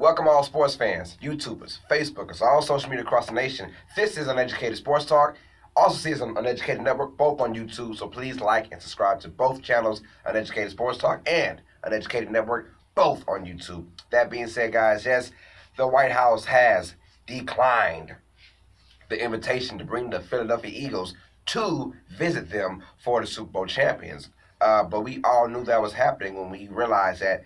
Welcome all sports fans, YouTubers, Facebookers, all social media across the nation. This is Uneducated Sports Talk. Also see us on Uneducated Network, both on YouTube. So please like and subscribe to both channels, Uneducated Sports Talk and Uneducated Network, both on YouTube. That being said, guys, yes, the White House has declined the invitation to bring the Philadelphia Eagles to visit them for the Super Bowl champions. But we all knew that was happening when we realized that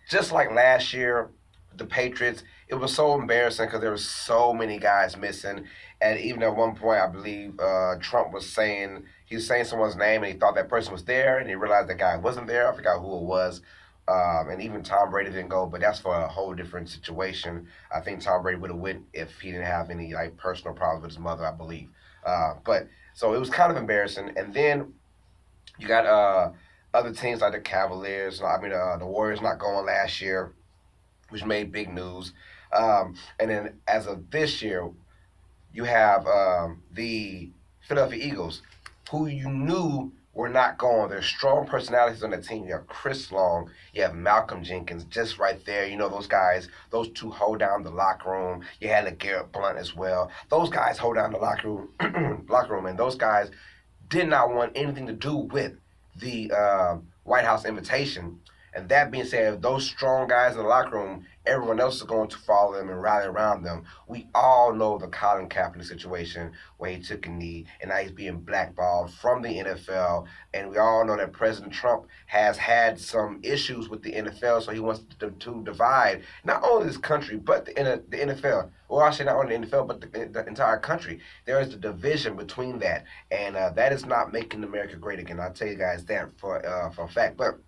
just like last year, the Patriots, it was so embarrassing because there were so many guys missing. And even at one point, I believe Trump was saying, he was saying someone's name and he thought that person was there and he realized that guy wasn't there. I forgot who it was. And even Tom Brady didn't go, but that's for a whole different situation. I think Tom Brady would have went if he didn't have any like personal problems with his mother, I believe. But so it was kind of embarrassing. And then you got other teams like the Cavaliers. I mean, the Warriors not going last year, which made big news. And then as of this year, you have the Philadelphia Eagles, who you knew were not going. There's strong personalities on the team. You have Chris Long, you have Malcolm Jenkins, just right there. You know those guys, those two hold down the locker room. You had a Garrett Blunt as well. Those guys hold down the locker room, and those guys did not want anything to do with the White House invitation. And that being said, if those strong guys in the locker room, everyone else is going to follow them and rally around them. We all know the Colin Kaepernick situation where he took a knee and now he's being blackballed from the NFL. And we all know that President Trump has had some issues with the NFL, so he wants to divide not only this country but the NFL. Well, I say not only the NFL but the entire country. There is a division between that, and that is not making America great again. I'll tell you guys that for a fact. But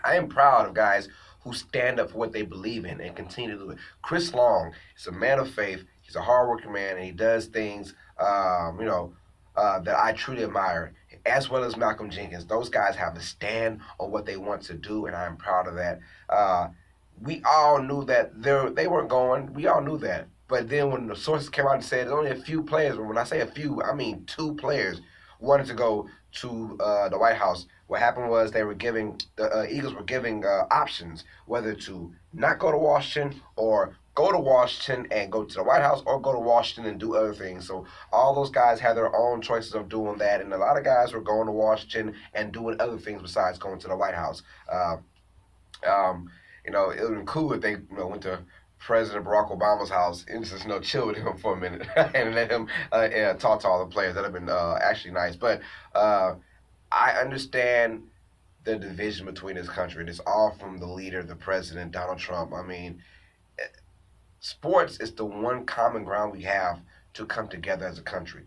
I am proud of guys who stand up for what they believe in and continue to do it. Chris Long is a man of faith. He's a hardworking man, and he does things, that I truly admire, as well as Malcolm Jenkins. Those guys have a stand on what they want to do, and I'm proud of that. We all knew that they weren't going. We all knew that. But then when the sources came out and said only a few players, when I say a few, I mean 2 players wanted to go to the White House. What happened was they were giving the Eagles were giving options whether to not go to Washington or go to Washington and go to the White House or go to Washington and do other things. So all those guys had their own choices of doing that, and a lot of guys were going to Washington and doing other things besides going to the White House. It would have been cool if they went to President Barack Obama's house and just chill with him for a minute and let him talk to all the players. That'd have been actually nice. But I understand the division between this country. And it's all from the leader, the president, Donald Trump. I mean, sports is the one common ground we have to come together as a country.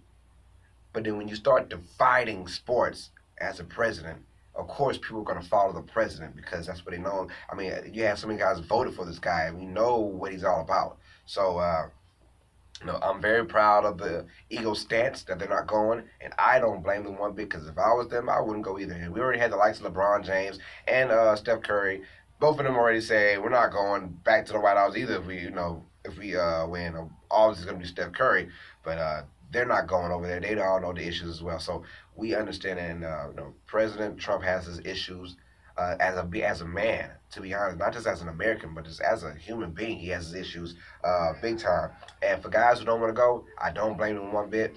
But then when you start dividing sports as a president, of course people are going to follow the president because that's what they know. I mean, you have so many guys voted for this guy, and we know what he's all about. So, I'm very proud of the Eagles' stance that they're not going, and I don't blame them one bit because if I was them, I wouldn't go either. And we already had the likes of LeBron James and Steph Curry. Both of them already say we're not going back to the White House either if we win. Always going to be Steph Curry, but they're not going over there. They all know the issues as well. So we understand, and President Trump has his issues as a man, to be honest, not just as an American, but just as a human being. He has his issues big time. And for guys who don't want to go, I don't blame them one bit.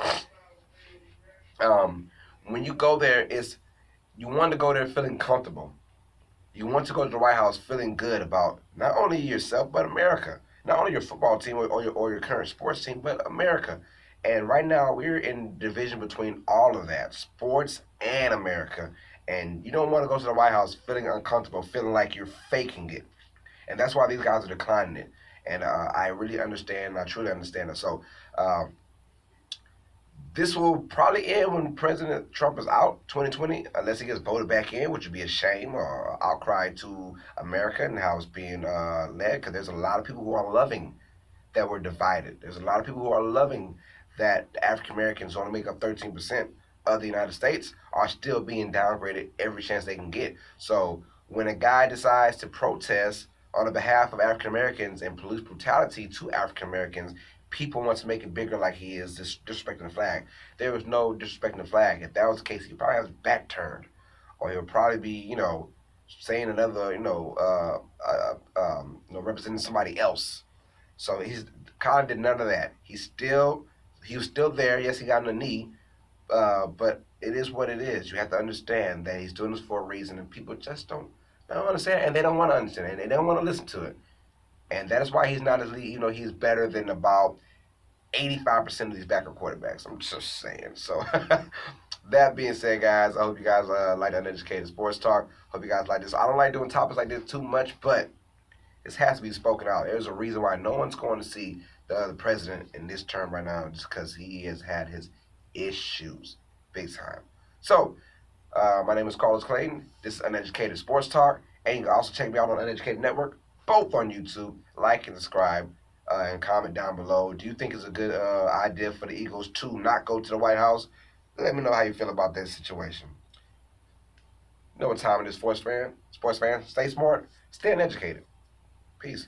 When you go there, you want to go there feeling comfortable. You want to go to the White House feeling good about not only yourself but America, not only your football team or your current sports team, but America. And right now we're in division between all of that, sports and America. And you don't want to go to the White House feeling uncomfortable, feeling like you're faking it. And that's why these guys are declining it. And I really understand, I truly understand it. So this will probably end when President Trump is out, 2020, unless he gets voted back in, which would be a shame or outcry to America and how it's being led, because there's a lot of people who are loving that we're divided. There's a lot of people who are loving that African Americans only make up 13% of the United States are still being downgraded every chance they can get. So when a guy decides to protest on the behalf of African Americans and police brutality to African Americans, people want to make it bigger like he is disrespecting the flag. There was no disrespecting the flag. If that was the case, he'd probably have his back turned, or he'll probably be, saying another, representing somebody else. So Colin did none of that. He was still there. Yes, he got on the knee, but it is what it is. You have to understand that he's doing this for a reason, and people just don't understand, and they don't want to understand it, and they don't want to listen to it. And that is why he's not as he's better than about 85% of these backup quarterbacks. I'm just saying. So that being said, guys, I hope you guys like Uneducated Sports Talk. Hope you guys like this. I don't like doing topics like this too much, but this has to be spoken out. There's a reason why no one's going to see the president in this term right now, just because he has had his issues big time. So, my name is Carlos Clayton. This is Uneducated Sports Talk. And you can also check me out on Uneducated Network, both on YouTube. Like and subscribe and comment down below. Do you think it's a good idea for the Eagles to not go to the White House? Let me know how you feel about this situation. You know what time it is, sports fan? Stay smart, stay uneducated. Peace.